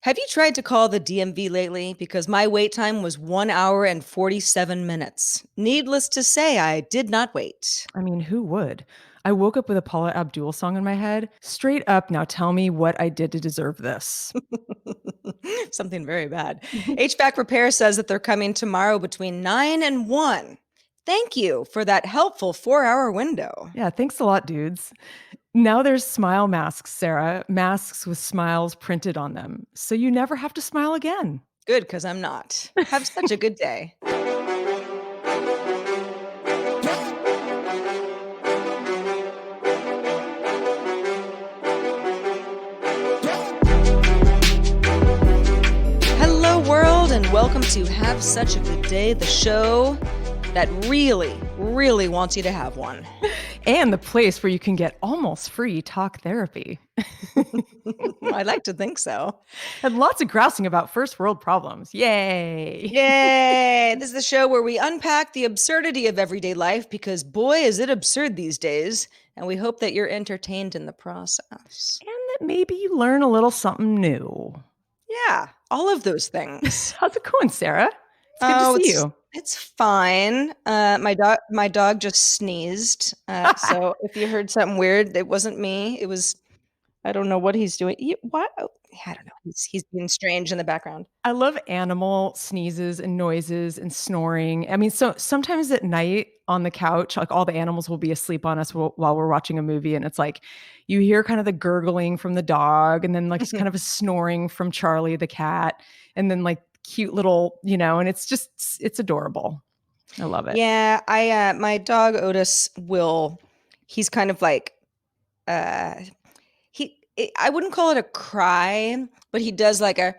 Have you tried to call the DMV lately? Because my wait time was 1 hour and 47 minutes. Needless to say, I did not wait. I mean, who would? I woke up with a Paula Abdul song in my head. Straight up, now tell me what I did to deserve this. Something very bad. HVAC Repair says that they're coming tomorrow between 9 and 1. Thank you for that helpful 4 hour window. Yeah, thanks a lot, dudes. Now there's smile masks, Sarah, masks with smiles printed on them. So you never have to smile again. Good, because I'm not. Have such a good day. Hello, world, and welcome to Have Such a Good Day, the show that really, really wants you to have one. And the place where you can get almost free talk therapy. I'd like to think so. And lots of grousing about first world problems. Yay. Yay! This is the show where we unpack the absurdity of everyday life because, boy, is it absurd these days. And we hope that you're entertained in the process. And that maybe you learn a little something new. Yeah, all of those things. How's it going, Sarah? It's good to Oh, see you. it's fine. My dog just sneezed. So if you heard something weird, it wasn't me. It was I don't know what he's doing. What? Oh, I don't know. He's being strange in the background. I love animal sneezes and noises and snoring. I mean, so sometimes at night on the couch, like all the animals will be asleep on us while we're watching a movie. And it's like you hear kind of the gurgling from the dog and then like just kind of a snoring from Charlie the cat. And then like cute little, and it's adorable. I love it. Yeah, my dog Otis he's kind of like uh I wouldn't call it a cry, but he does like a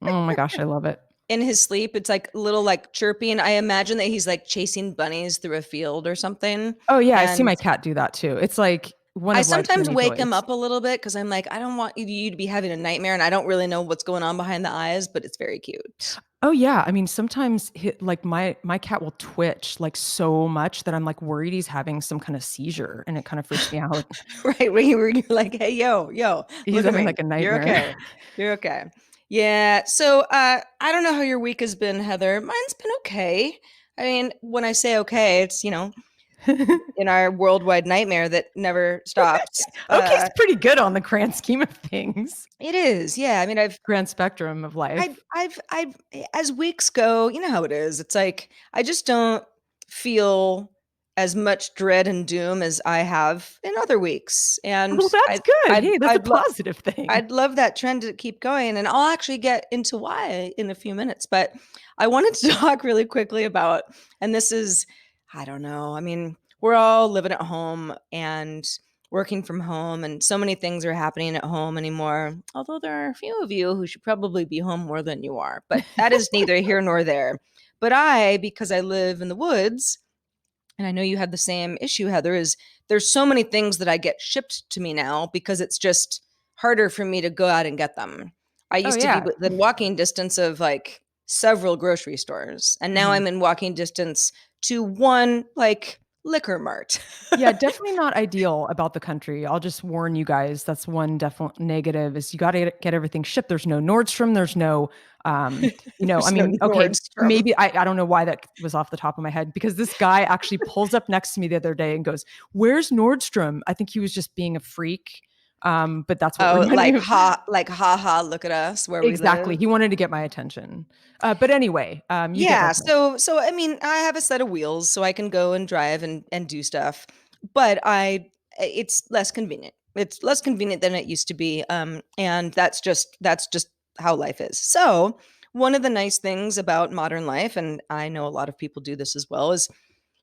Oh my gosh, I love it. in his sleep. It's like little like chirping. I imagine that he's like chasing bunnies through a field or something. Oh yeah, I see And my cat do that too. It's like one I of life's sometimes many wake him joys. up a little bit because I'm like, I don't want you to be having a nightmare, and I don't really know what's going on behind the eyes, but it's very cute. Oh yeah, I mean sometimes like my cat will twitch like so much that I'm like worried he's having some kind of seizure and it kind of freaks me out. Right, when you're like, hey, yo, He's look at having me. like a You're nightmare. okay. You're okay. Yeah. So I don't know how your week has been, Heather. Mine's been okay. I mean, when I say okay, it's in our worldwide nightmare that never stops. Okay's pretty good on the grand scheme of things. It is, yeah. I mean, Grand spectrum of life. as weeks go, you know how it is. It's like I just don't feel as much dread and doom as I have in other weeks, and Well, that's I, good. I'd, Hey, that's a I'd love, positive thing. I'd love that trend to keep going, and I'll actually get into why in a few minutes. But I wanted to talk really quickly about, and this is, I don't know. I mean, we're all living at home and working from home, and so many things are happening at home anymore. Although there are a few of you who should probably be home more than you are, but that is neither here nor there. But because I live in the woods, and I know you have the same issue, Heather, is there's so many things that I get shipped to me now because it's just harder for me to go out and get them. I Oh used to be yeah. within walking distance of like several grocery stores, and now Mhm. I'm in walking distance to one like liquor mart. Yeah, definitely not ideal about the country. I'll just warn you guys. That's one definite negative is you got to get everything shipped. There's no Nordstrom. There's no, I There's no mean, okay, Nordstrom. maybe I don't know why that was off the top of my head because this guy actually pulls up next to me the other day and goes, "Where's Nordstrom?" I think he was just being a freak. But that's what Oh, reminded me. like ha ha, look at us where we Exactly. live. He wanted to get my attention. But anyway, you get my Yeah, point. so I mean, I have a set of wheels so I can go and drive and do stuff. But it's less convenient. It's less convenient than it used to be. And that's just how life is. So, one of the nice things about modern life, and I know a lot of people do this as well, is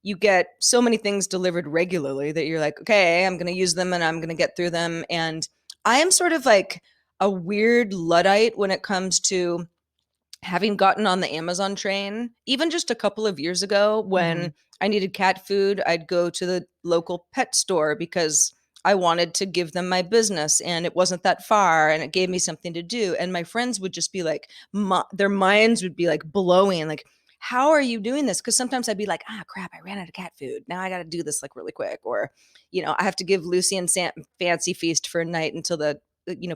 you get so many things delivered regularly that you're like, okay, I'm going to use them and I'm going to get through them. And I am sort of like a weird Luddite when it comes to having gotten on the Amazon train. Even just a couple of years ago, Mhm. when I needed cat food, I'd go to the local pet store because I wanted to give them my business and it wasn't that far and it gave me something to do. And my friends would just be like, their minds would be like blowing, like, how are you doing this? Because sometimes I'd be like, ah, crap, I ran out of cat food. Now I got to do this like really quick. Or, I have to give Lucy and Sam Fancy Feast for a night until the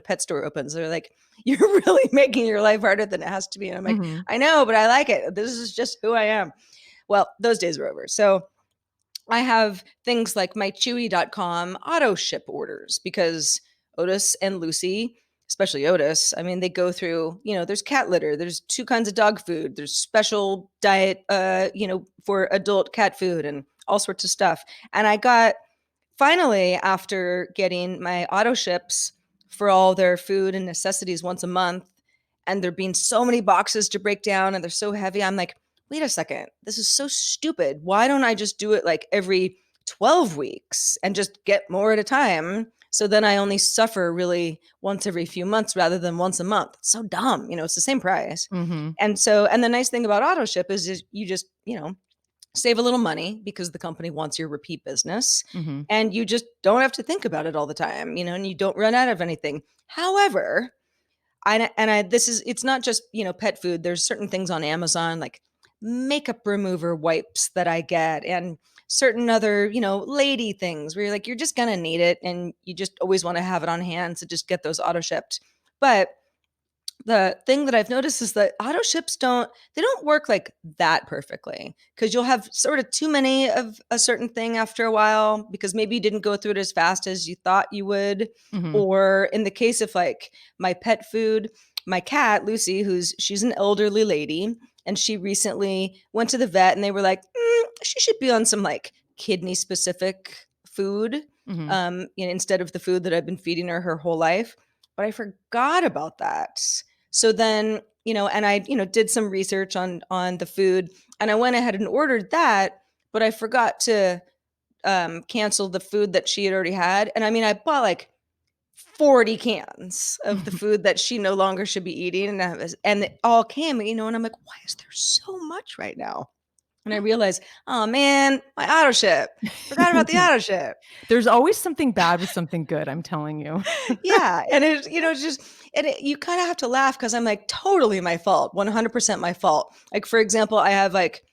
pet store opens. They're like, you're really making your life harder than it has to be. And I'm like, Mhm. I know, but I like it. This is just who I am. Well, those days are over. So I have things like my chewy.com auto ship orders because Otis and Lucy, especially Otis, I mean, they go through, there's cat litter, there's two kinds of dog food, there's special diet, for adult cat food and all sorts of stuff. And I got finally, after getting my auto ships for all their food and necessities once a month, and there being so many boxes to break down and they're so heavy, I'm like, wait a second, this is so stupid. Why don't I just do it like every 12 weeks and just get more at a time? So then I only suffer really once every few months rather than once a month. It's so dumb. It's the same price. Mhm. And the nice thing about auto ship is you just, save a little money because the company wants your repeat business Mhm. and you just don't have to think about it all the time, and you don't run out of anything. However, I this is it's not just, pet food. There's certain things on Amazon like makeup remover wipes that I get and certain other, lady things where you're like you're just going to need it and you just always want to have it on hand, so just get those auto shipped. But the thing that I've noticed is that auto ships don't work like that perfectly because you'll have sort of too many of a certain thing after a while because maybe you didn't go through it as fast as you thought you would. Mhm. Or in the case of like my pet food, my cat Lucy, she's an elderly lady, and she recently went to the vet and they were like, she should be on some like kidney specific food, Mhm. instead of the food that I've been feeding her whole life. But I forgot about that. So then, and I, did some research on the food, and I went ahead and ordered that, but I forgot to cancel the food that she had already had. And I mean, I bought like 40 cans of the food that she no longer should be eating, and it all came, and I'm like, why is there so much right now? And I realized, oh man, my auto ship. Forgot about the auto ship. There's always something bad with something good, I'm telling you. Yeah, and it's just, you kind of have to laugh because I'm like, totally my fault, 100% my fault. Like for example, I have like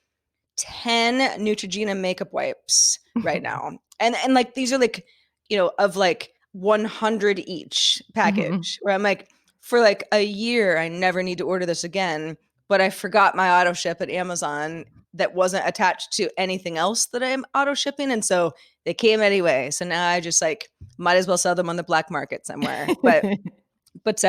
10 Neutrogena makeup wipes right now, and like these are like, of like 100 each Mhm. package. Where I'm like, for like a year, I never need to order this again, but I forgot my auto ship at Amazon that wasn't attached to anything else that I'm auto shipping, and so they came anyway. So now I just like might as well sell them on the black market somewhere. But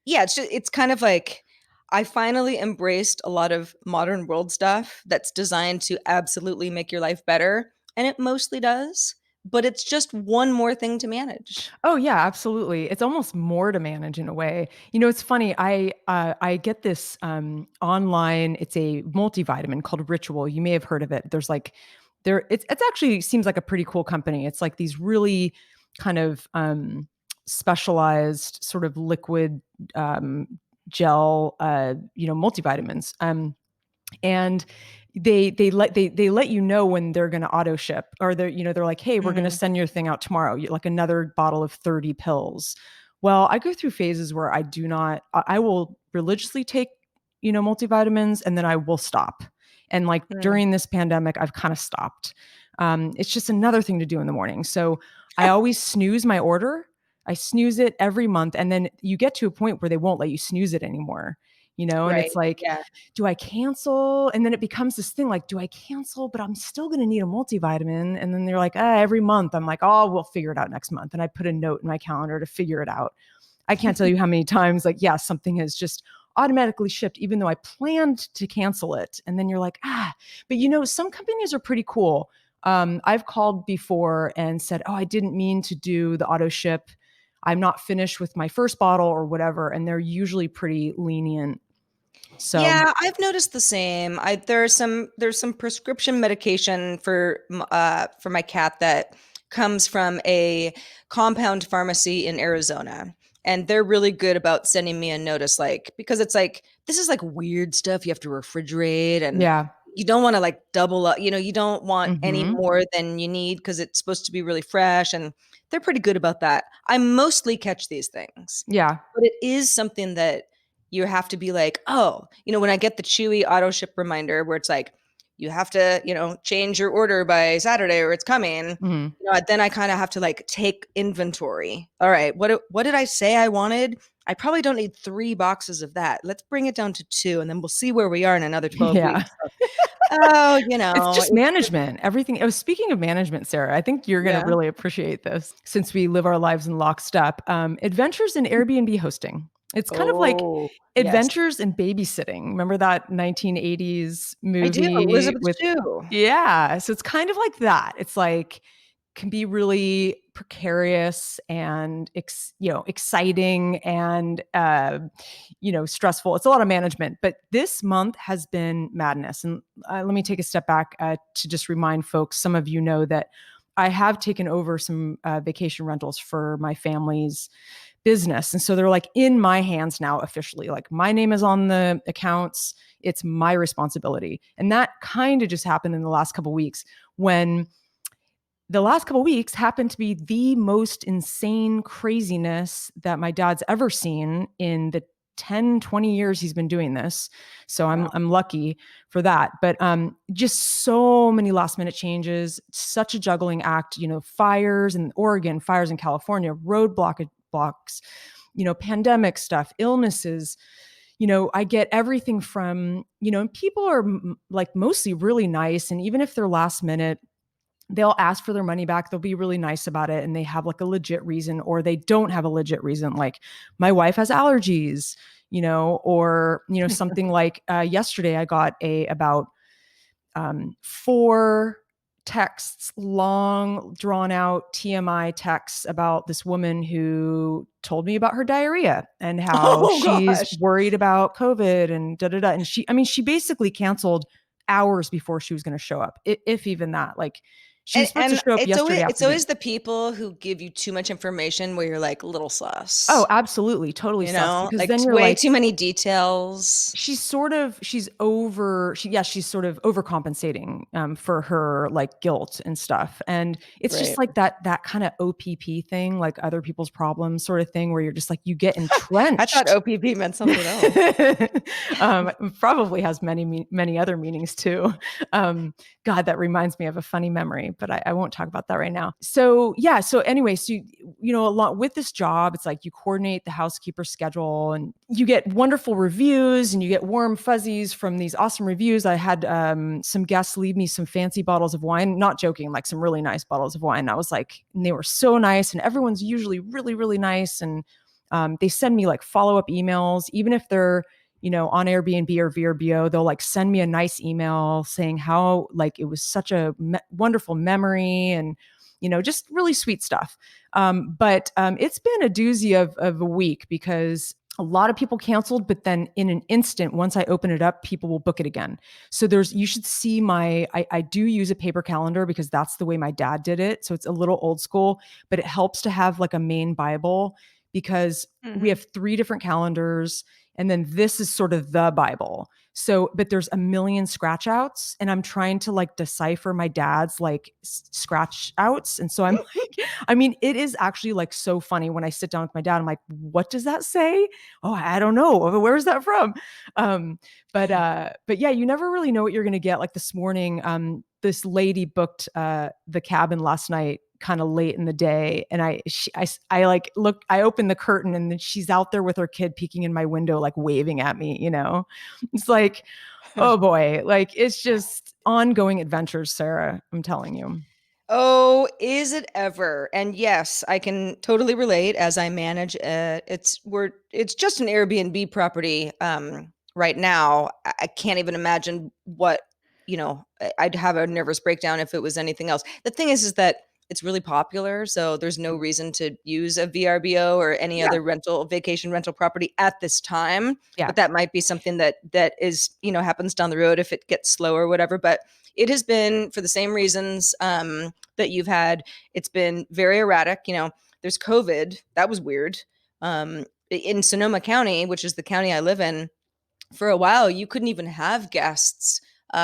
yeah, it's kind of like I finally embraced a lot of modern world stuff that's designed to absolutely make your life better, and it mostly does, but it's just one more thing to manage. Oh yeah, absolutely. It's almost more to manage in a way. It's funny. I get this online. It's a multivitamin called Ritual. You may have heard of it. There's like it's actually seems like a pretty cool company. It's like these really kind of specialized sort of liquid um, gel multivitamins. And they let you know when they're going to auto ship, or they're like, hey, we're going to Mhm. send your thing out tomorrow, like another bottle of 30 pills. Well, I go through phases where I will religiously take multivitamins, and then I will stop. And like Mm. during this pandemic, I've kind of stopped. It's just another thing to do in the morning, so I always snooze my order. I snooze it every month, and then you get to a point where they won't let you snooze it anymore. And Right. it's like, Yeah. do I cancel? And then it becomes this thing like, do I cancel? But I'm still going to need a multivitamin. And then they're like, every month. I'm like, oh, we'll figure it out next month. And I put a note in my calendar to figure it out. I can't tell you how many times, like, yeah, something has just automatically shipped, even though I planned to cancel it. And then you're like, but some companies are pretty cool. I've called before and said, oh, I didn't mean to do the auto ship. I'm not finished with my first bottle or whatever. And they're usually pretty lenient. So, Yeah, I've noticed the same. There's some prescription medication for my cat that comes from a compound pharmacy in Arizona. And they're really good about sending me a notice, like, because it's like this is like weird stuff you have to refrigerate, and yeah. you don't want to like double up, you don't want any Mhm. more than you need because it's supposed to be really fresh, and they're pretty good about that. I mostly catch these things. Yeah. But it is something that you have to be like, oh, when I get the Chewy auto ship reminder where it's like, you have to, change your order by Saturday or it's coming. Mhm. Then I kind of have to like take inventory. All right, what did I say I wanted? I probably don't need 3 boxes of that. Let's bring it down to two, and then we'll see where we are in another 12 Yeah. weeks. So, oh, It's just it's management. Everything. Oh, speaking of management, Sarah, I think you're going to yeah. really appreciate this since we live our lives in lockstep. Adventures in Airbnb hosting. It's kind of like Oh, yes, adventures in babysitting. Remember that 1980s I do. movie Elizabeth with, Shue. yeah. So it's kind of like that. It's like, can be really precarious and exciting and stressful. It's a lot of management, but this month has been madness. And let me take a step back to just remind folks. Some of you know that I have taken over some vacation rentals for my family's business, and so they're like in my hands now officially. Like my name is on the accounts. It's my responsibility, and that kind of just happened in the last couple of weeks when the last couple of weeks happened to be the most insane craziness that my dad's ever seen in the 10, 20 years he's been doing this. So I'm Wow. I'm lucky for that. But just so many last minute changes, such a juggling act, fires in Oregon, fires in California, blocks, pandemic stuff, illnesses. I get everything from, and people are like mostly really nice. And even if they're last minute, they'll ask for their money back. They'll be really nice about it. And they have like a legit reason, or they don't have a legit reason. Like my wife has allergies, or, something like yesterday I got about 4 texts, long drawn out TMI texts about this woman who told me about her diarrhea and how Oh she's gosh. worried about COVID and da da da. And she basically canceled hours before she was going to show up, if even that. Like she was supposed to And show up it's always yesterday it's afternoon. always the people who give you too much information where you're like a little Oh, sus, absolutely, totally sus. Because like then you're way like, too many details. she's sort of overcompensating for her like guilt and stuff. And it's just Right. like that kind of OPP thing, like other people's problems sort of thing, where you're just like, you get I thought entrenched. OPP meant something else. Probably has many other meanings too. God, that reminds me of a funny memory, but I won't talk about that right now. So yeah. So anyway, so a lot with this job, it's like you coordinate the housekeeper schedule, and you get wonderful reviews, and you get warm fuzzies from these awesome reviews. I had some guests leave me some fancy bottles of wine, not joking, like some really nice bottles of wine. I was like, and they were so nice, and everyone's usually really, really nice. And they send me like follow-up emails, even if they're on Airbnb or VRBO, they'll like send me a nice email saying how like it was such a wonderful memory, and just really sweet stuff. But it's been a doozy of a week, because a lot of people canceled, but then in an instant, once I open it up, people will book it again. So you should see I do use a paper calendar, because that's the way my dad did it. So it's a little old school, but it helps to have like a main Bible, because we Mhm. have 3 different calendars, and then this is sort of the Bible. So, but there's a million scratch outs, and I'm trying to like decipher my dad's like scratch outs. And so I'm like, I mean, it is actually like so funny when I sit down with my dad. I'm like, what does that say? Oh, I don't know. Where's that from? Um, but yeah, you never really know what you're gonna get. Like this morning, this lady booked the cabin last night kind of late in the day, and I like look, I opened the curtain, and then she's out there with her kid peeking in my window, like waving at me. It's like, oh boy, like it's just ongoing adventures, Sarah, I'm telling you. Oh, is it ever? And yes, I can totally relate as I manage it's just an Airbnb property right now. I can't even imagine what, I'd have a nervous breakdown if it was anything else. The thing is that it's really popular, so there's no reason to use a VRBO or any Yeah, other vacation rental property at this time. yeah. But that might be something that is, happens down the road if it gets slow or whatever. But it has been for the same reasons that you've had. It's been very erratic. There's COVID. That was weird. In Sonoma County, which is the county I live in, for a while, you couldn't even have guests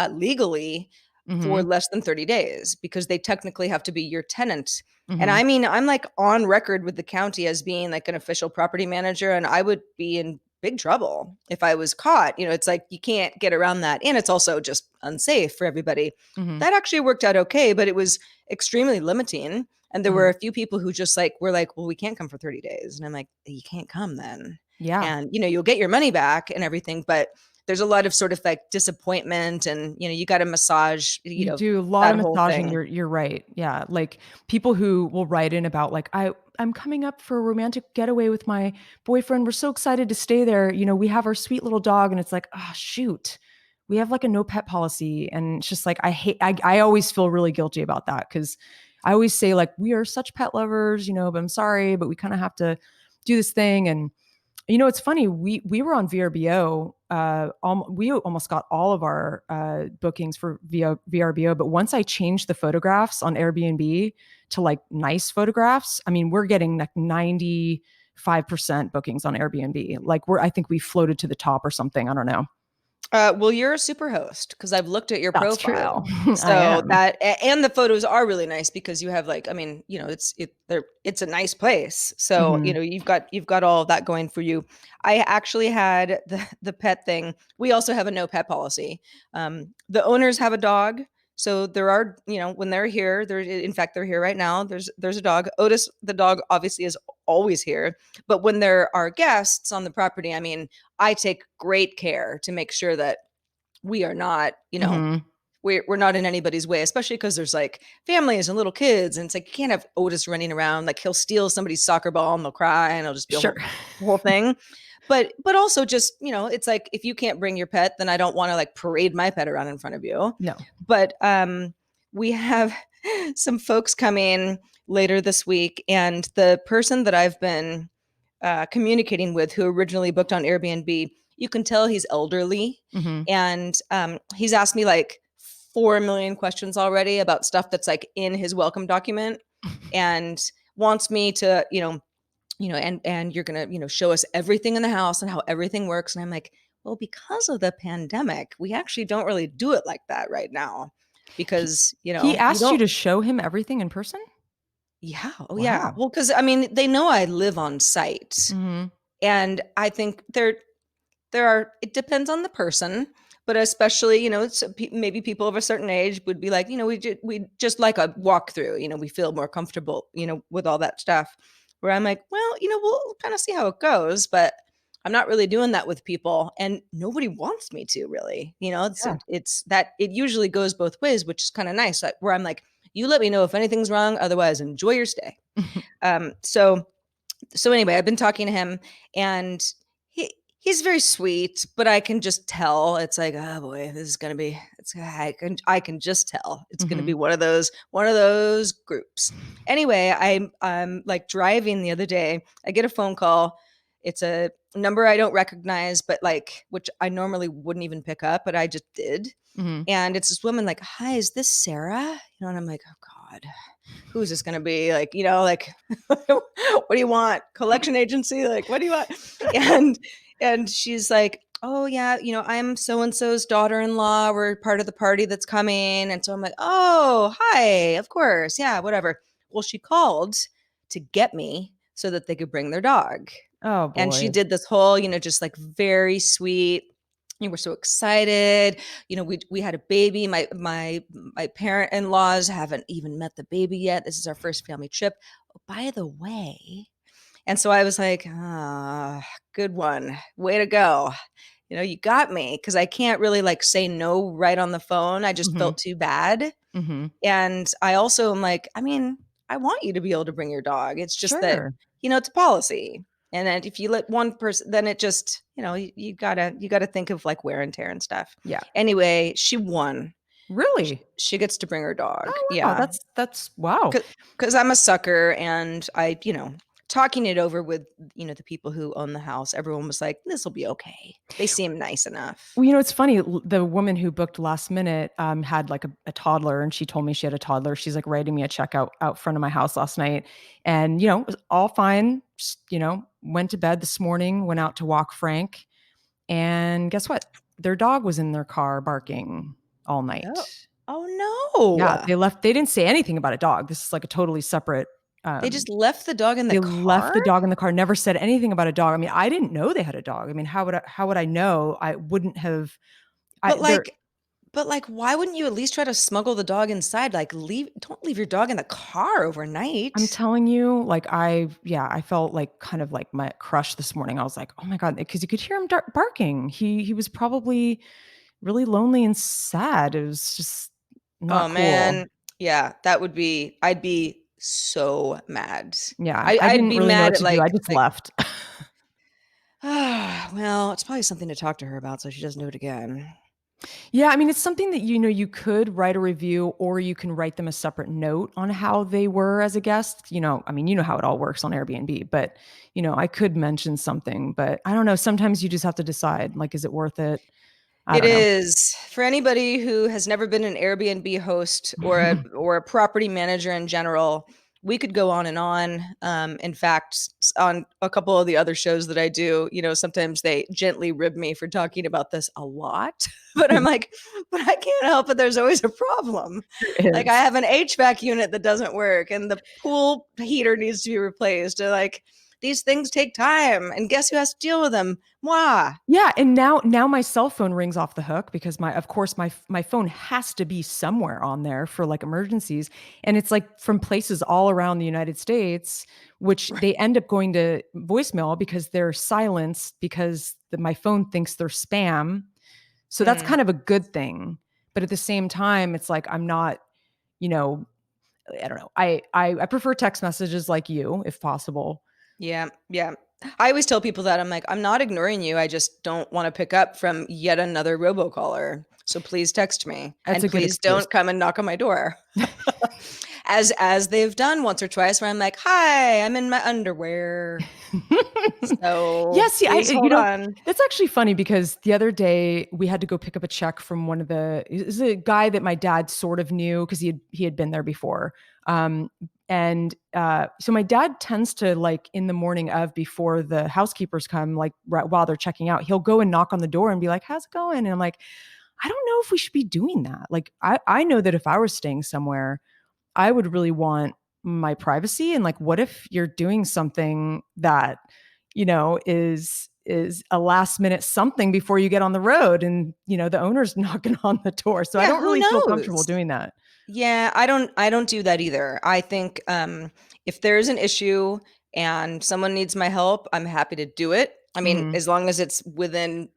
legally for Mm-hmm. less than 30 days because they technically have to be your tenant. And Mm-hmm. I mean, I'm like on record with the county as being like an official property manager, and I would be in big trouble if I was caught. It's like you can't get around that. And it's also just unsafe for everybody. Mhm. That actually worked out okay, but it was extremely limiting. And there were Mhm. a few people who just like were like, well, we can't come for 30 days. And I'm like, you can't come then. Yeah. And you'll get your money back and everything, but there's a lot of sort of like disappointment and you got to massage, You do a lot that of whole massaging, thing. you're right. Yeah, like, people who will write in about, like, I'm coming up for a romantic getaway with my boyfriend, we're so excited to stay there, we have our sweet little dog, and it's like, "Oh, shoot. We have, like, a no pet policy," and it's just like, I always feel really guilty about that because I always say, like, "We are such pet lovers, but I'm sorry, but we kinda have to do this thing," and it's funny. We were on VRBO. We almost got all of our bookings for VRBO, but once I changed the photographs on Airbnb to like nice photographs, I mean, we're getting like 95% bookings on Airbnb. Like I think we floated to the top or something. I don't know. Well, you're a super host because I've looked at your That's true. profile. I So am. and the photos are really nice because you have like, I mean, it's a nice place. So, Hmm. you've got all of that going for you. I actually had the pet thing. We also have a no pet policy. The owners have a dog. So there are, when they're here, in fact, they're here right now. There's a dog. Otis, the dog, obviously is always here. But when there are guests on the property, I mean, I take great care to make sure that we are not, Hmm. we're not in anybody's way, especially because there's like families and little kids. And it's like, you can't have Otis running around. Like he'll steal somebody's soccer ball and they'll cry and it'll just be a Sure. whole thing. But also just, it's like, if you can't bring your pet, then I don't want to like parade my pet around in front of you. No. But we have some folks coming later this week. And the person that I've been communicating with who originally booked on Airbnb, you can tell he's elderly. Hmm. And he's asked me like 4 million questions already about stuff that's like in his welcome document and wants me to, and you're going to, show us everything in the house and how everything works. And I'm like, well, because of the pandemic, we actually don't really do it like that right now He, because, he you asked you don't. to show him everything in person? Yeah. Oh, yeah. Wow. Well, because I mean, they know I live on site. Hmm. And I think there are, it depends on the person, but especially, maybe people of a certain age would be like, we just like a walkthrough, we feel more comfortable, with all that stuff. Where I'm like, well, we'll kind of see how it goes, but I'm not really doing that with people, and nobody wants me to really. Yeah. It's that it usually goes both ways, which is kind of nice. Like, where I'm like, you let me know if anything's wrong, otherwise, enjoy your stay. So anyway, I've been talking to him, and he's very sweet, but I can just tell it's like, oh boy, this is gonna be. I can just tell it's gonna be Hmm. one of those groups. Anyway, I'm like driving the other day. I get a phone call. It's a number I don't recognize, but like, which I normally wouldn't even pick up, but I just did. Hmm. And it's this woman like, hi, is this Sarah? And I'm like, oh God, who's this going to be? Like, like, what do you want? Collection agency? Like, what do you want? And, and she's like, oh yeah, I'm so-and-so's daughter-in-law. We're part of the party that's coming. And so I'm like, oh, hi, of course. Yeah, whatever. Well, she called to get me so that they could bring their dog. Oh And she boy. did this whole, just like very sweet. You were so excited. We had a baby. My parent-in-laws haven't even met the baby yet. This is our first family trip. Oh, by the way. And so I was like, ah, good one. Way to go. You got me because I can't really like say no right on the phone. I just Mhm. felt too bad. Mhm. And I also am like, I mean, I want you to be able to bring your dog. It's just that, Sure. it's a policy. And then if you let one person, then it just, you gotta think of like wear and tear and stuff. Yeah. Anyway, she won. She, Really? she gets to bring her dog. Oh, wow. Yeah. That's wow. Because I'm a sucker and talking it over with, the people who own the house, everyone was like, this will be okay. They seem nice enough. Well, it's funny. The woman who booked last minute had like a toddler, and she told me she had a toddler. She's like writing me a check out front of my house last night, and it was all fine. Just, went to bed this morning, went out to walk Frank, and guess what? Their dog was in their car barking all Oh, night. oh Yeah, no. they left. They didn't say anything about a dog. This is like a totally separate. They just left the dog in the They left car? the dog in the car, never said anything about a dog. I mean, I didn't know they had a dog. I mean, how would I know? I wouldn't have. I But there like, But, like, why wouldn't you at least try to smuggle the dog inside? Like, don't leave your dog in the car I'm overnight. telling you, like I felt like kind of like my crush this morning. I was like, "Oh my God," because you could hear him barking. He was probably really lonely and sad. It was just Oh, not cool. man. Yeah, that would be I'd be so mad. Yeah, I I'd didn't be really know mad what at, to do. I just like, left. well, it's probably something to talk to her about so she doesn't do it again. Yeah, I mean, it's something that, you could write a review or you can write them a separate note on how they were as a guest. I mean, you know how it all works on Airbnb, but, I could mention something, but I don't know. Sometimes you just have to decide, like, is it worth it? I It don't know. is. For anybody who has never been an Airbnb host or a property manager in general, we could go on and on. In fact, on a couple of the other shows that I do, sometimes they gently rib me for talking about this a lot. But I'm like, but I can't help it. There's always a problem. There Like I is. have an HVAC unit that doesn't work, and the pool heater needs to be replaced. Or like these things take time, and guess who has to deal with them? Moi. Yeah, and now my cell phone rings off the hook because my phone has to be somewhere on there for like emergencies, and it's like from places all around the United States, which they end up going to voicemail because they're silenced because my phone thinks they're spam. So that's Mm. kind of a good thing, but at the same time, it's like I'm not, you know, I don't know. I prefer text messages like you if possible. Yeah, yeah. I always tell people that I'm like, I'm not ignoring you. I just don't want to pick up from yet another robocaller. So please text me That's and a good please excuse. don't come and knock on my door. As they've done once or twice where I'm like, "Hi, I'm in my underwear." Yeah, So see, please hold on. that's actually funny because the other day we had to go pick up a check from one of the is a guy that my dad sort of knew because he had been there before. And so my dad tends to like in the morning of before the housekeepers come, like right while they're checking out, he'll go and knock on the door and be like, "How's it going?" And I'm like, I don't know if we should be doing that. Like, I know that if I was staying somewhere, I would really want my privacy. And like, what if you're doing something that, is a last minute something before you get on the road and, the owner's knocking on the door. So I Yeah, don't who really feel comfortable knows? doing that. Yeah, I don't do that either. I think if there's an issue and someone needs my help, I'm happy to do it. I mean, Hmm. as long as it's within,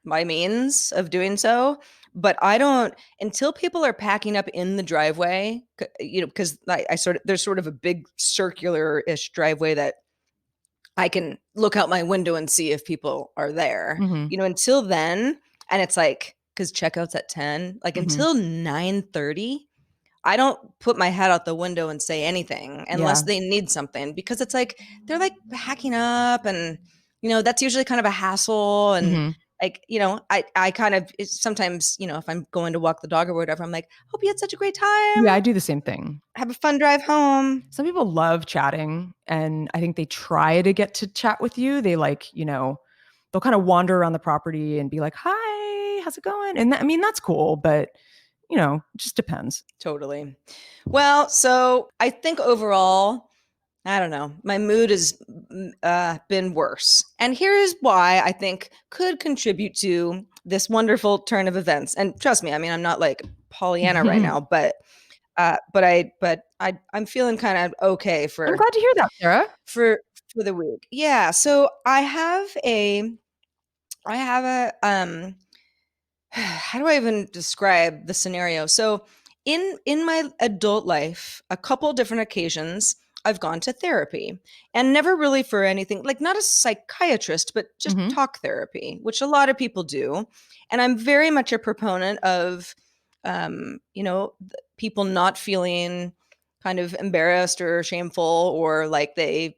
my means of doing so. But I don't until people are packing up in the driveway, because I sort of there's sort of a big circular-ish driveway that I can look out my window and see if people are there. Hmm. Until then, and it's like because checkout's at 10, like Hmm. until 9:30 I don't put my head out the window and say anything unless Yeah. they need something because it's like they're like hacking up and that's usually kind of a hassle and Hmm. like I kind of sometimes if I'm going to walk the dog or whatever I'm like hope you had such a great Yeah. I time, do the same thing. have a fun drive home. Some people love chatting and I think they try to get to chat with you. They like, they'll kind of wander around the property and be like, "Hi, how's it going?" And I mean, that's cool, but it just depends. Totally. Well, so I think overall I don't know. My mood has been worse. And here is why I think could contribute to this wonderful turn of events. And trust me, I mean, I'm not like Pollyanna right I'm now, but I'm feeling kind of okay for glad to hear that, Sarah. for for the week. Yeah. So I have a how do I even describe the scenario? So in my adult life, a couple different occasions I've gone to therapy and never really for anything like not a psychiatrist, but just Hmm. talk therapy, which a lot of people do. And I'm very much a proponent of people not feeling kind of embarrassed or shameful or like they,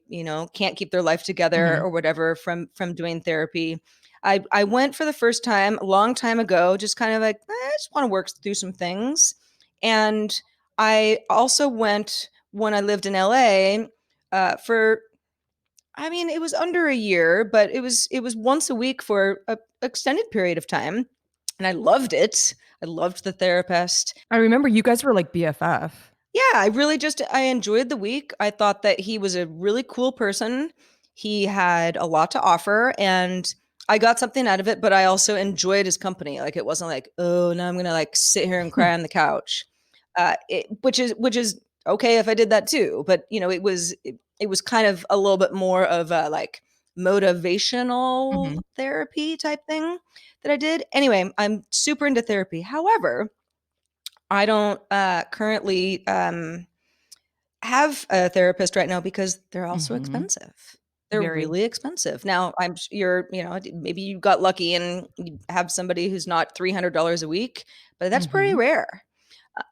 can't keep their life together Hmm. or whatever from doing therapy. I went for the first time a long time ago, just kind of like, I just want to work through some things. And I also went when I lived in LA for, I mean, it was under a year, but it was once a week for a extended period of time. And I loved it. I loved the therapist. I remember you guys were like BFF. Yeah, I enjoyed the week. I thought that he was a really cool person. He had a lot to offer and I got something out of it, but I also enjoyed his company. Like it wasn't like, oh, now I'm gonna like sit here and cry on the couch, which is okay if I did that too. But it was kind of a little bit more of a like motivational Mhm. therapy type thing that I did. Anyway, I'm super into therapy. However, I don't currently have a therapist right now because they're also Mhm. expensive. They're Very. really expensive. Now, maybe you got lucky and you have somebody who's not $300 a week, but that's pretty Mhm. rare.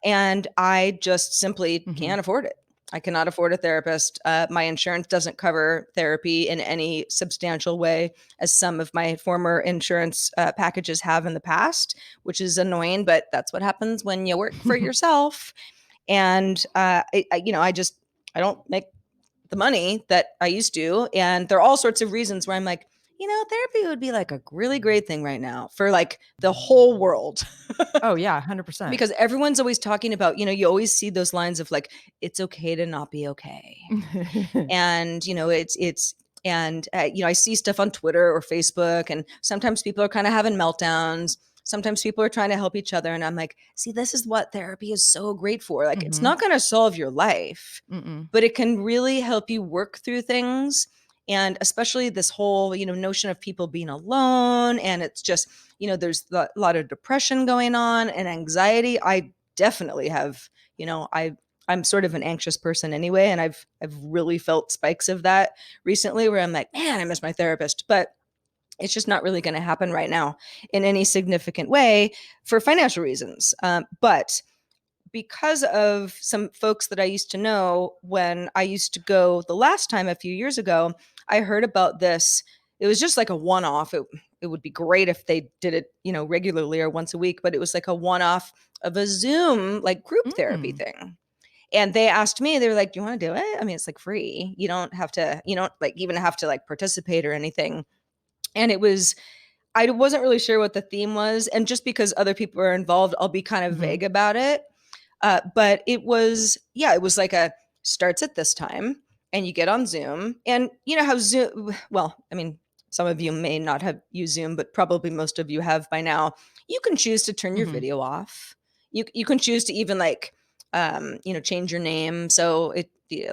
And I just simply Mhm. can't afford it. I cannot afford a therapist. My insurance doesn't cover therapy in any substantial way, as some of my former insurance packages have in the past, which is annoying, but that's what happens when you work for yourself. And I don't make the money that I used to. And there are all sorts of reasons where I'm like, therapy would be like a really great thing right now for like the whole world. Oh, yeah, 100%. Because everyone's always talking about, you always see those lines of like, it's okay to not be okay. And, I see stuff on Twitter or Facebook, and sometimes people are kind of having meltdowns. Sometimes people are trying to help each other. And I'm like, see, this is what therapy is so great for. Like, it's Mhm. not going to solve your life, Mm-mm. but it can really help you work through things. And especially this whole, notion of people being alone. And it's just, there's a lot of depression going on and anxiety. I definitely have, I'm sort of an anxious person anyway. And I've really felt spikes of that recently where I'm like, man, I miss my therapist. But it's just not really going to happen right now in any significant way for financial reasons. But because of some folks that I used to know when I used to go the last time a few years ago, I heard about this. It was just like a one off. It would be great if they did it, regularly or once a week, but it was like a one off of a Zoom like group therapy Mm. thing. And they asked me, they were like, "Do you want to do it?" I mean, it's like free. You don't like even have to like participate or anything. And I wasn't really sure what the theme was. And just because other people are involved, I'll be kind of Mhm. vague about it. But it was like a starts at this time and you get on Zoom. And you know how Zoom, well, I mean, some of you may not have used Zoom, but probably most of you have by now. You can choose to turn your Mhm. video off. You can choose to even like, change your name. So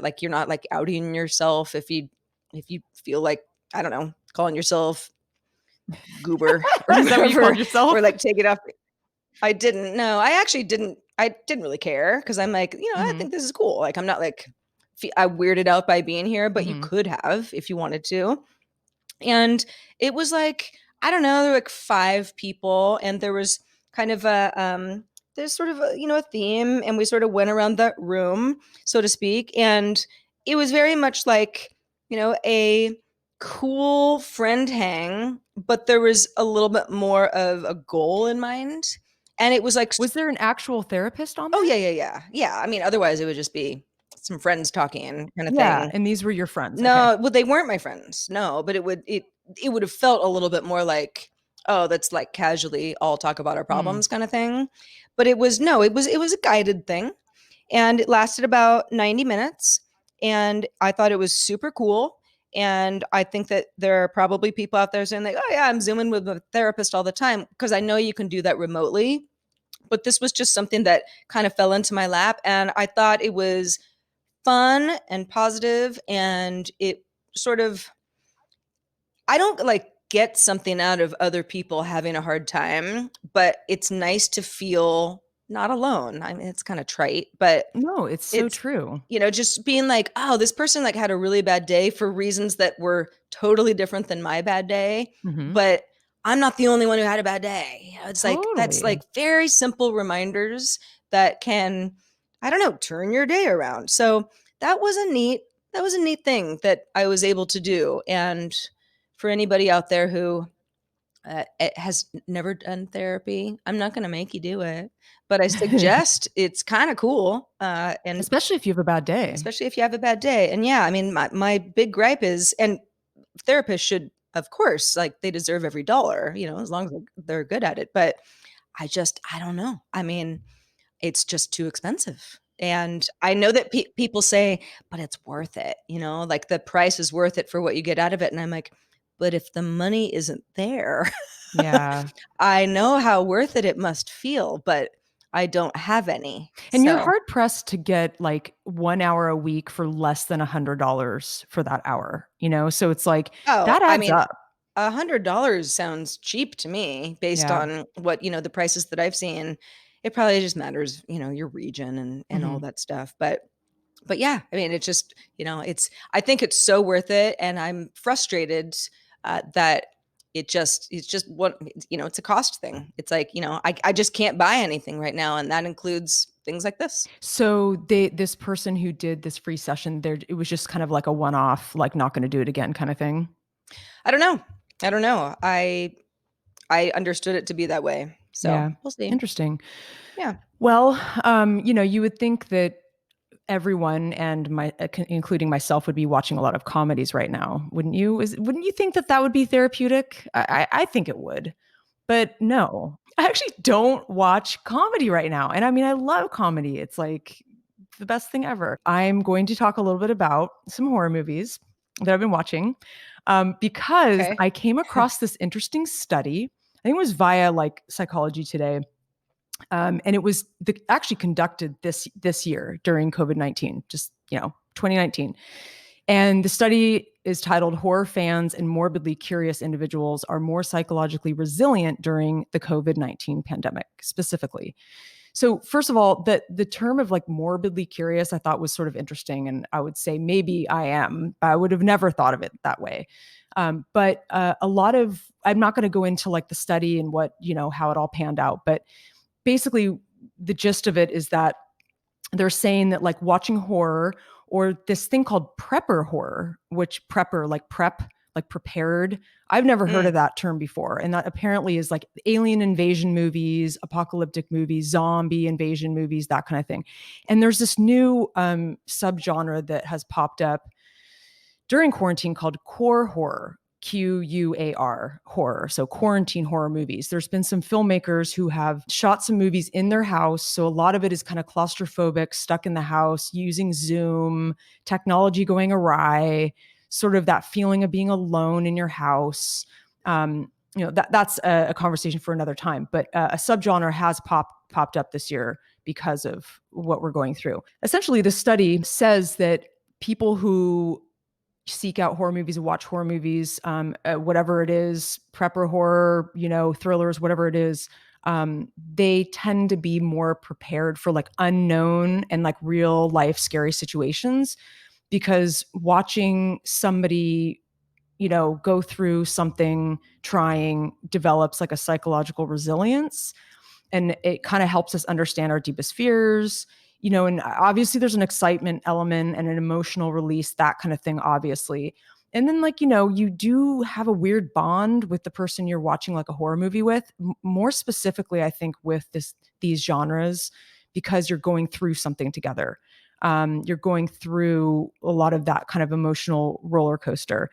like you're not like outing yourself if you feel like, I don't know, calling yourself goober or Is that what you called whatever, or yourself? like take it off. I didn't know. I didn't really care because I'm like, I Mhm. think this is cool. Like, I'm not like, I weirded out by being here, but you Mhm. could have if you wanted to. And it was like, I don't know, there were like five people, and there was kind of there's sort of a theme, and we sort of went around the room, so to speak. And it was very much like, a cool friend hang, but there was a little bit more of a goal in mind. And it was like, Was there an actual therapist on oh there? yeah, yeah, yeah. Yeah. I mean, otherwise it would just be some friends talking kind of Yeah, thing. and these were your friends, okay. No, well, they weren't my friends. No, but it would have felt a little bit more like, oh, that's like casually all talk about our Mm. problems kind of thing. But it was no, it was a guided thing, and it lasted about 90 minutes, and I thought it was super cool. And I think that there are probably people out there saying like, oh yeah, I'm zooming with a therapist all the time, because I know you can do that remotely. But this was just something that kind of fell into my lap, and I thought it was fun and positive, and it sort of, I don't like get something out of other people having a hard time, but it's nice to feel not alone. I mean, it's kind of trite, but No, it's so it's, true. just being like, oh, this person like had a really bad day for reasons that were totally different than my bad day, Mhm. but I'm not the only one who had a bad day. It's like that's Totally. like very simple reminders that can, I don't know, turn your day around. So that was a neat that was a neat thing that I was able to do. And for anybody out there who has never done therapy, I'm not going to make you do it, but I suggest it's kind of cool. And Especially if you have a bad day. especially if you have a bad day. And yeah, I mean, my big gripe is, and therapists should, of course, like they deserve every dollar, as long as they're good at it. But I don't know. I mean, it's just too expensive. And I know that people say, but it's worth it, like the price is worth it for what you get out of it. And I'm like, But if the money isn't there, Yeah. I know how worth it must feel, but I don't have any. And you're So, hard pressed to get like 1 hour a week for less than $100 for that hour, you know? So it's like oh, that I adds mean, up. $100 sounds cheap to me based Yeah. on what, the prices that I've seen. It probably just matters, your region and all Hmm. that stuff. But yeah, I mean, it's just, I think it's so worth it. And I'm frustrated that it's just what, it's a cost thing. It's like, I just can't buy anything right now. And that includes things like this. So this person who did this free session there, it was just kind of like a one off, like not going to do it again kind of thing. I don't know. I don't know. I understood it to be that way. So Yeah. we'll see. Interesting. Yeah. Well, you would think that everyone and including myself would be watching a lot of comedies right now, wouldn't you? Wouldn't you think that that would be therapeutic? I think it would. But no, I actually don't watch comedy right now. And I mean, I love comedy. It's like the best thing ever. I'm going to talk a little bit about some horror movies that I've been watching because Okay. I came across this interesting study. I think it was via like Psychology Today. And it was actually conducted this year during COVID-19, just 2019. And the study is titled "Horror Fans and Morbidly Curious Individuals Are More Psychologically Resilient During the COVID-19 Pandemic," specifically. So, first of all, the term of like morbidly curious, I thought was sort of interesting, and I would say maybe I am. I would have never thought of it that way. But a lot of I'm not going to go into like the study and what how it all panned out, but basically the gist of it is that they're saying that like watching horror or this thing called prepper horror, which prepper like prep, like prepared. I've never heard of Mm, that term before. And that apparently is like alien invasion movies, apocalyptic movies, zombie invasion movies, that kind of thing. And there's this new subgenre that has popped up during quarantine called core horror. QUAR horror. So quarantine horror movies. There's been some filmmakers who have shot some movies in their house. So a lot of it is kind of claustrophobic, stuck in the house, using Zoom, technology going awry, sort of that feeling of being alone in your house. That's a conversation for another time. But a subgenre has popped up this year because of what we're going through. Essentially, the study says that people who seek out horror movies and watch horror movies, whatever it is, prepper horror, thrillers, whatever it is, they tend to be more prepared for like unknown and like real life scary situations because watching somebody go through something trying develops like a psychological resilience, and it kind of helps us understand our deepest fears, and obviously there's an excitement element and an emotional release, that kind of thing, obviously. And then like, you do have a weird bond with the person you're watching like a horror movie with, more specifically, I think, with these genres, because you're going through something together. You're going through a lot of that kind of emotional roller coaster.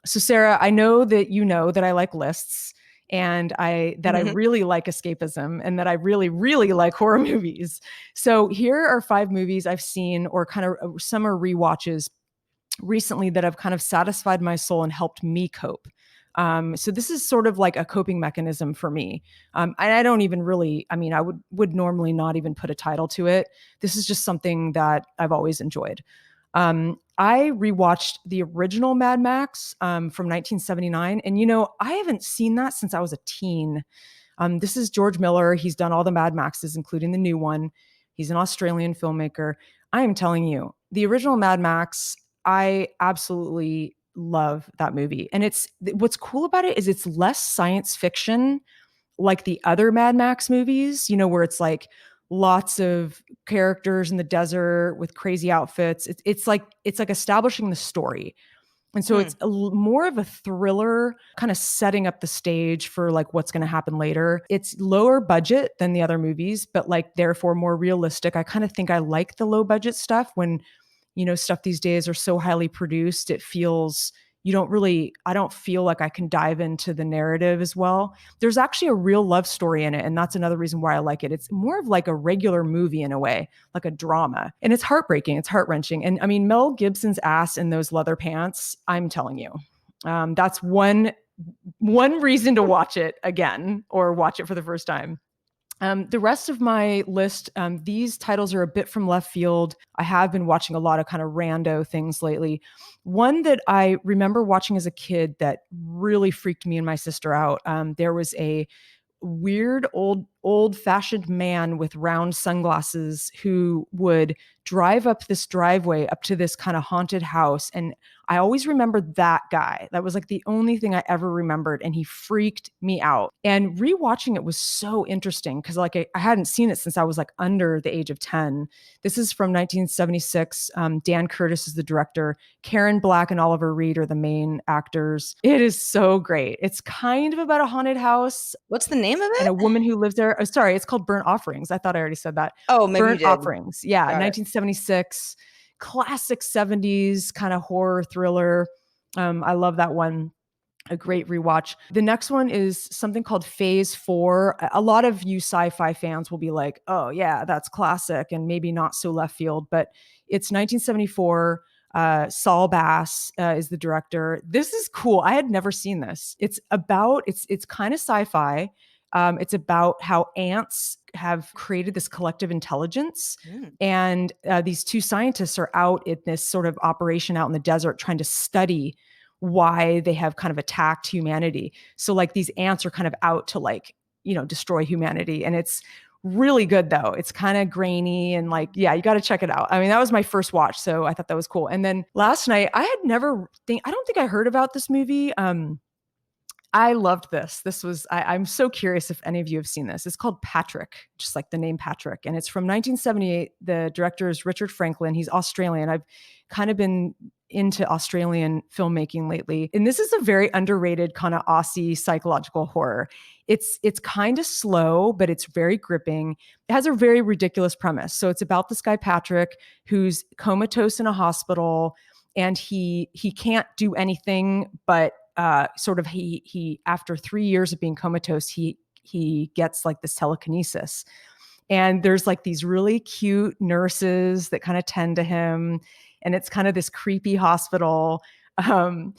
So Sarah, I know that I like lists, and I mhm. really like escapism, and that I really, really like horror movies. So here are 5 movies I've seen, or kind of some are rewatches recently, that have kind of satisfied my soul and helped me cope. So this is sort of like a coping mechanism for me. And I don't even really, I mean, I would normally not even put a title to it. This is just something that I've always enjoyed. I rewatched the original Mad Max from 1979, and I haven't seen that since I was a teen. This is George Miller. He's done all the Mad Maxes, including the new one. He's an Australian filmmaker. I am telling you, the original Mad Max, I absolutely love that movie. And what's cool about it is it's less science fiction like the other Mad Max movies, where it's like lots of characters in the desert with crazy outfits. It's like establishing the story. And so Hmm. it's more of a thriller, kind of setting up the stage for like what's going to happen later. It's lower budget than the other movies, but like therefore more realistic. I kind of think I like the low budget stuff when, stuff these days are so highly produced. It feels, I don't feel like I can dive into the narrative as well. There's actually a real love story in it. And that's another reason why I like it. It's more of like a regular movie in a way, like a drama. And it's heartbreaking. It's heart wrenching. And I mean, Mel Gibson's ass in those leather pants, I'm telling you. That's one reason to watch it again or watch it for the first time. The rest of my list, these titles are a bit from left field. I have been watching a lot of kind of rando things lately. One that I remember watching as a kid that really freaked me and my sister out. There was a weird old fashioned man with round sunglasses who would drive up this driveway up to this kind of haunted house. And I always remembered that guy. That was like the only thing I ever remembered. And he freaked me out. And rewatching it was so interesting because like I hadn't seen it since I was like under the age of 10. This is from 1976. Dan Curtis is the director. Karen Black and Oliver Reed are the main actors. It is so great. It's kind of about a haunted house. What's the name of And it? a woman who lives there. Oh, sorry, it's called Burnt Offerings. I thought I already said that. Oh, maybe you Burnt did. Offerings. Yeah, Got it. 1976, classic 70s kind of horror thriller. I love that one. A great rewatch. The next one is something called Phase 4. A lot of you sci-fi fans will be like, oh yeah, that's classic and maybe not so left field, but it's 1974. Saul Bass is the director. This is cool. I had never seen this. It's kind of sci-fi. It's about how ants have created this collective intelligence. And these two scientists are out in this sort of operation out in the desert trying to study why they have kind of attacked humanity. So like these ants are kind of out to like, destroy humanity. And it's really good though. It's kind of grainy and like, yeah, you got to check it out. I mean, that was my first watch. So I thought that was cool. And then last night I don't think I heard about this movie. I loved this. I'm so curious if any of you have seen this. It's called Patrick, just like the name Patrick. And it's from 1978. The director is Richard Franklin. He's Australian. I've kind of been into Australian filmmaking lately. And this is a very underrated kind of Aussie psychological horror. It's kind of slow, but it's very gripping. It has a very ridiculous premise. So it's about this guy, Patrick, who's comatose in a hospital, and he can't do anything but sort of he after 3 years of being comatose, he gets like this telekinesis. And there's like these really cute nurses that kind of tend to him. And it's kind of this creepy hospital. And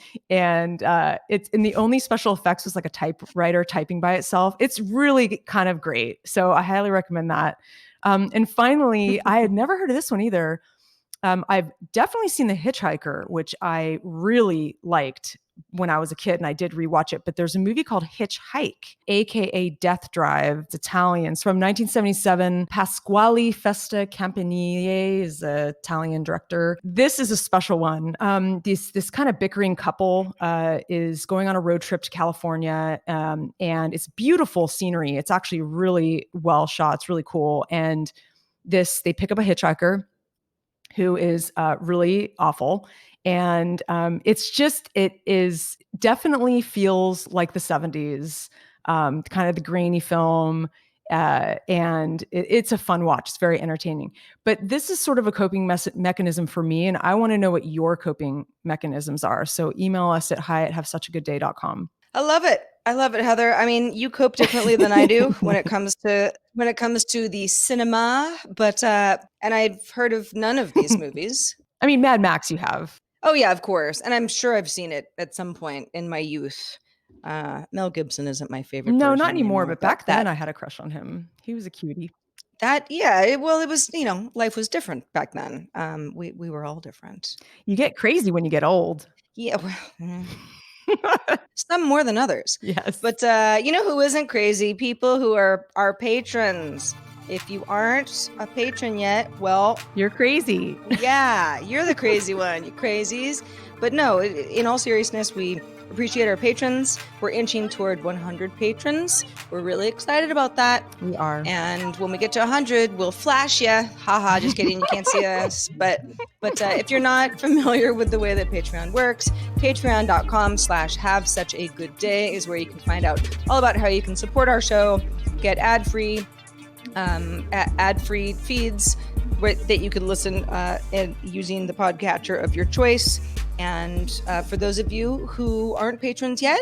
the only special effects was like a typewriter typing by itself. It's really kind of great. So I highly recommend that. And finally, I had never heard of this one either. I've definitely seen The Hitchhiker, which I really liked when I was a kid, and I did rewatch it. But there's a movie called Hitchhike, aka Death Drive. It's Italian. It's from 1977. Pasquale Festa Campanile is the Italian director. This is a special one. This kind of bickering couple is going on a road trip to California, and it's beautiful scenery. It's actually really well shot. It's really cool. And they pick up a hitchhiker who is really awful. And it is definitely feels like the 70s, kind of the grainy film. And it's a fun watch. It's very entertaining. But this is sort of a coping mechanism for me. And I want to know what your coping mechanisms are. So email us at hi@havessuchagoodday.com. I love it. I love it, Heather. I mean, you cope differently than I do when it comes to the cinema, but and I've heard of none of these movies. I mean, Mad Max you have. Oh yeah, of course. And I'm sure I've seen it at some point in my youth. Mel Gibson isn't my favorite. No, not anymore, but back then I had a crush on him. He was a cutie. It was, life was different back then. We were all different. You get crazy when you get old. Yeah, well, some more than others. Yes. But you know who isn't crazy? People who are our patrons. If you aren't a patron yet, well, you're crazy. Yeah, you're the crazy one, you crazies. But no, in all seriousness, we appreciate our patrons. We're inching toward 100 patrons. We're really excited about that. We are. And when we get to 100, we'll flash you. Haha, just kidding. You can't see us. But if you're not familiar with the way that Patreon works, patreon.com/havesuchagoodday is where you can find out all about how you can support our show, get ad-free feeds that you can listen using the podcatcher of your choice. And for those of you who aren't patrons yet,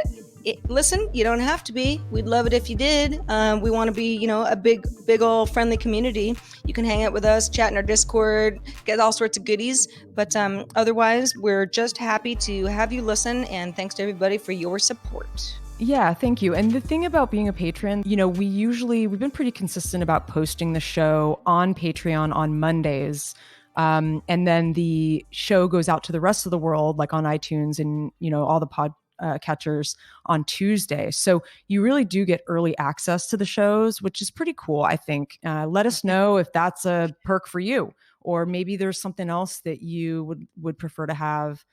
listen, you don't have to be. We'd love it if you did. We want to be, a big old friendly community. You can hang out with us, chat in our Discord, get all sorts of goodies. But otherwise, we're just happy to have you listen. And thanks to everybody for your support. Yeah, thank you. And the thing about being a patron, we've been pretty consistent about posting the show on Patreon on Mondays. And then the show goes out to the rest of the world, like on iTunes and, all the pod catchers on Tuesday. So you really do get early access to the shows, which is pretty cool, I think. Let us know if that's a perk for you, or maybe there's something else that you would prefer to have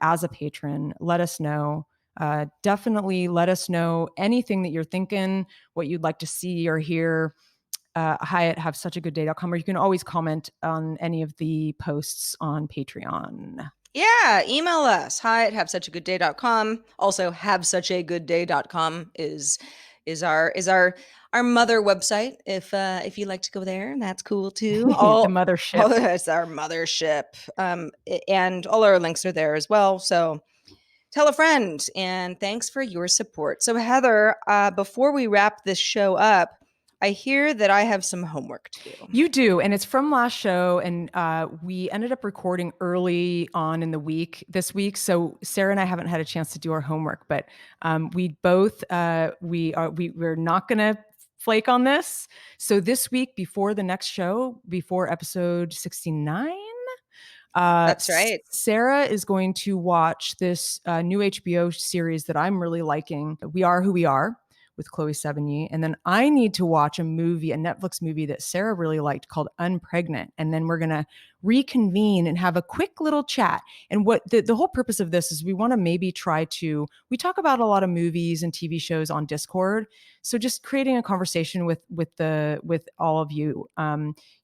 as a patron. Let us know. Definitely let us know anything that you're thinking, what you'd like to see or hear. Hi at havesuchagoodday.com, or you can always comment on any of the posts on Patreon. Yeah, email us. Hi at havesuchagoodday.com. Also, havesuchagoodday.com is our mother website. If you like to go there, that's cool too. The mothership. It's our mothership. And all our links are there as well. So tell a friend, and thanks for your support. So Heather, before we wrap this show up, I hear that I have some homework to do. You do, and it's from last show, and we ended up recording early on in the week this week. So Sarah and I haven't had a chance to do our homework, but we both we're not going to flake on this. So this week, before the next show, before episode 69. That's right. Sarah is going to watch this new HBO series that I'm really liking, We Are Who We Are, with Chloe Sevigny. And then I need to watch a Netflix movie that Sarah really liked called Unpregnant. And then we're going to reconvene and have a quick little chat. And what the whole purpose of this is, we want to maybe we talk about a lot of movies and TV shows on Discord. So just creating a conversation with all of you.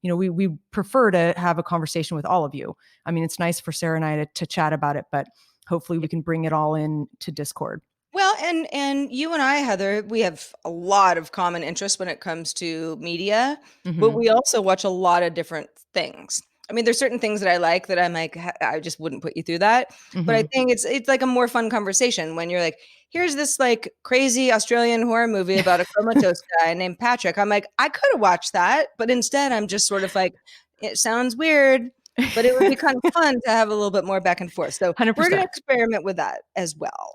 We prefer to have a conversation with all of you. I mean, it's nice for Sarah and I to chat about it, but hopefully we can bring it all in to Discord. Well, and you and I, Heather, we have a lot of common interests when it comes to media, but we also watch a lot of different things. I mean, there's certain things that I like that I'm like, I just wouldn't put you through that. But I think it's like a more fun conversation when you're like, here's this like crazy Australian horror movie about a comatose guy named Patrick. I'm like, I could have watched that, but instead I'm just sort of like, it sounds weird, but it would be kind of fun to have a little bit more back and forth. So 100%. We're going to experiment with that as well.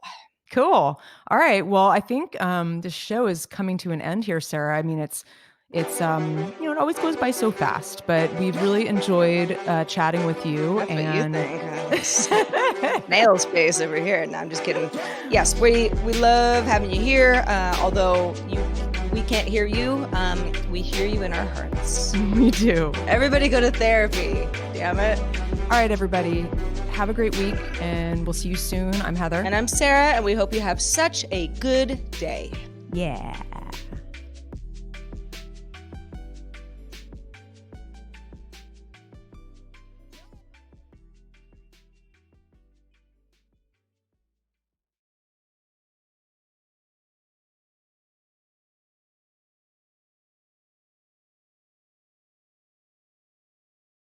Cool. All right. Well, I think the show is coming to an end here, Sarah. I mean, it's it always goes by so fast, but we've really enjoyed chatting with you. That's and what you think. Nail space over here. No, I'm just kidding. Yes, we love having you here. Although we can't hear you, we hear you in our hearts. We do. Everybody go to therapy. Damn it. All right, everybody. Have a great week, and we'll see you soon. I'm Heather. And I'm Sarah, and we hope you have such a good day. Yeah.